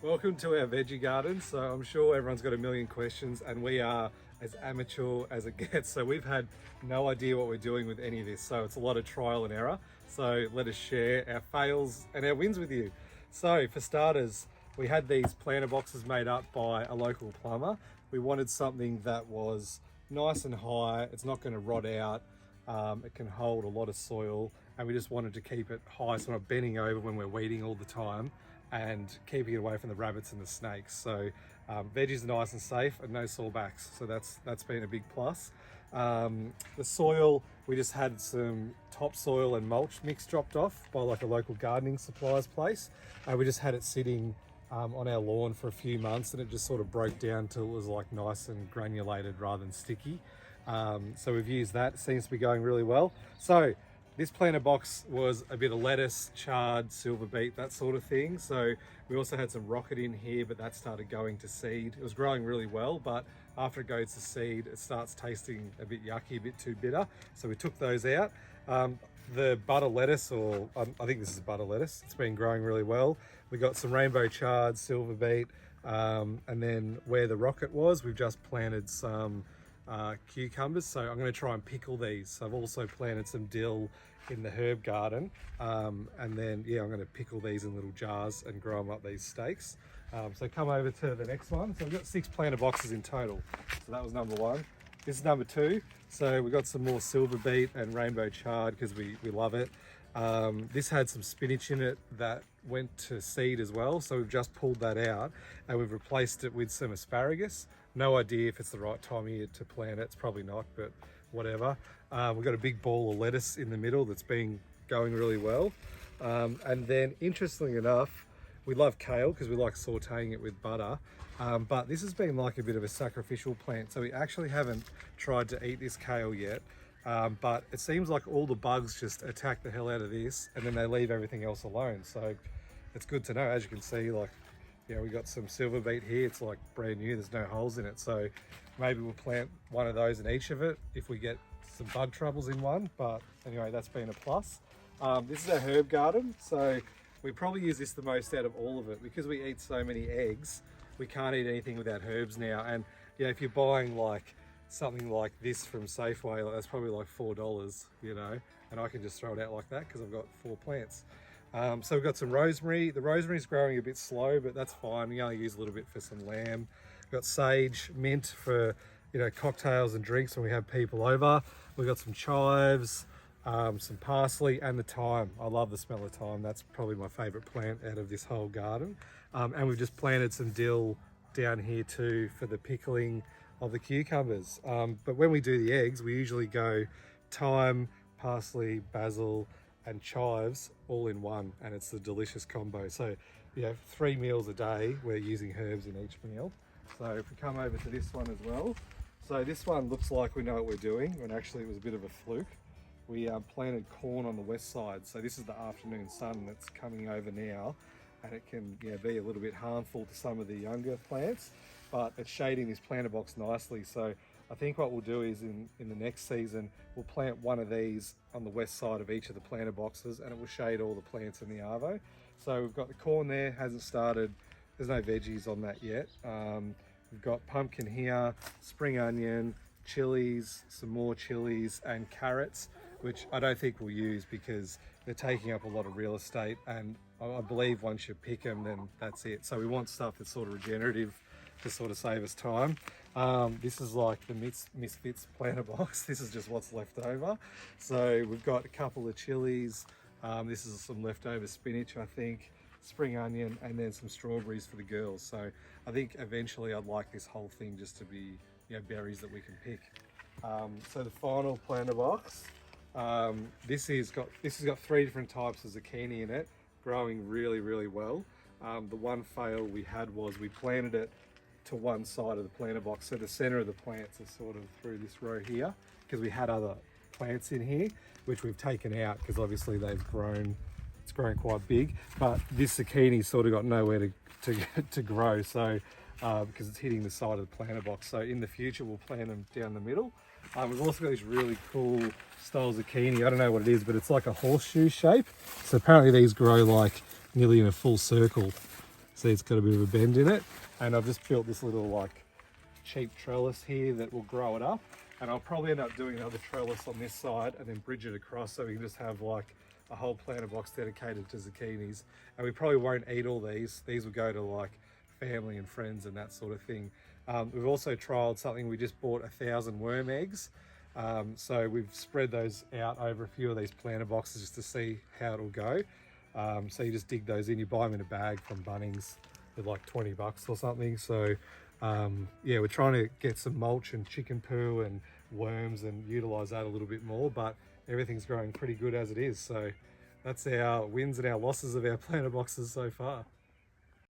Welcome to our veggie garden. So I'm sure everyone's got a million questions and we are as amateur as it gets. So we've had no idea what we're doing with any of this. So it's a lot of trial and error. So let us share our fails and our wins with you. So for starters, we had these planter boxes made up by a local plumber. We wanted something that was nice and high. It's not going to rot out. It can hold a lot of soil, and we just wanted to keep it high so we're not bending over when we're weeding all the time, and keeping it away from the rabbits and the snakes. So veggies are nice and safe and no sawbacks, so that's been a big plus. The soil, we just had some topsoil and mulch mix dropped off by like a local gardening supplies place. We just had it sitting on our lawn for a few months, and it just sort of broke down till it was like nice and granulated rather than sticky. So we've used that. It seems to be going really well. So this planter box was a bit of lettuce, chard, silver beet, that sort of thing. So we also had some rocket in here, but that started going to seed. It was growing really well, but after it goes to seed, it starts tasting a bit yucky, a bit too bitter. So we took those out. The butter lettuce, or I think this is butter lettuce, it's been growing really well. We got some rainbow chard, silver beet, and then where the rocket was, we've just planted some cucumbers. So I'm going to try and pickle these. So I've also planted some dill in the herb garden, and then I'm going to pickle these in little jars and grow them up these stakes. So come over to the next one. So we've got 6 planter boxes in total. So that was number 1. This is number 2. So we got some more silver beet and rainbow chard because we love it. This had some spinach in it that went to seed as well. So we've just pulled that out and we've replaced it with some asparagus. No idea if it's the right time of year to plant it. It's probably not, but whatever. We've got a big ball of lettuce in the middle that's been going really well. And then interestingly enough, we love kale because we like sauteing it with butter. But this has been like a bit of a sacrificial plant. So we actually haven't tried to eat this kale yet. But it seems like all the bugs just attack the hell out of this and then they leave everything else alone. So it's good to know. As you can see, like, we got some silver beet here. It's like brand new, there's no holes in it. So maybe we'll plant one of those in each of it if we get some bug troubles in one. But anyway, that's been a plus. This is our herb garden. So we probably use this the most out of all of it because we eat so many eggs. We can't eat anything without herbs now. And if you're buying like something like this from Safeway, that's probably like $4, and I can just throw it out like that because I've got 4 plants. So we've got some rosemary. The rosemary's growing a bit slow, but that's fine. We only use a little bit for some lamb. We've got sage, mint for cocktails and drinks when we have people over. We've got some chives, some parsley, and the thyme. I love the smell of thyme. That's probably my favourite plant out of this whole garden. And we've just planted some dill down here too for the pickling of the cucumbers. But when we do the eggs, we usually go thyme, parsley, basil, and chives all in one, and it's a delicious combo. So 3 meals a day, we're using herbs in each meal. So if we come over to this one as well, so this one looks like we know what we're doing, when actually it was a bit of a fluke. We planted corn on the west side, so this is the afternoon sun that's coming over now, and it can be a little bit harmful to some of the younger plants, but it's shading this planter box nicely. So I think what we'll do is in the next season, we'll plant one of these on the west side of each of the planter boxes, and it will shade all the plants in the arvo. So we've got the corn there, hasn't started. There's no veggies on that yet. We've got pumpkin here, spring onion, chilies, some more chilies, and carrots, which I don't think we'll use because they're taking up a lot of real estate. And I believe once you pick them, then that's it. So we want stuff that's sort of regenerative to sort of save us time. This is like the Misfits planter box. This is just what's left over. So we've got a couple of chilies. This is some leftover spinach, I think, spring onion, and then some strawberries for the girls. So I think eventually I'd like this whole thing just to be berries that we can pick. So the final planter box, this has got 3 different types of zucchini in it, growing really, really well. The one fail we had was we planted it to one side of the planter box, so the center of the plants is sort of through this row here, because we had other plants in here which we've taken out because obviously they've grown, it's grown quite big, but this zucchini sort of got nowhere to grow, so because it's hitting the side of the planter box. So in the future we'll plant them down the middle. We've also got this really cool style zucchini. I don't know what it is, but it's like a horseshoe shape. So apparently these grow like nearly in a full circle. See, it's got a bit of a bend in it. And I've just built this little like cheap trellis here that will grow it up. And I'll probably end up doing another trellis on this side and then bridge it across so we can just have like a whole planter box dedicated to zucchinis. And we probably won't eat all these. These will go to like family and friends and that sort of thing. We've also trialed something. We just bought 1,000 worm eggs. So we've spread those out over a few of these planter boxes just to see how it'll go. So you just dig those in, you buy them in a bag from Bunnings with like 20 bucks or something. So yeah, we're trying to get some mulch and chicken poo and worms and utilize that a little bit more, but everything's growing pretty good as it is. So that's our wins and our losses of our planter boxes so far.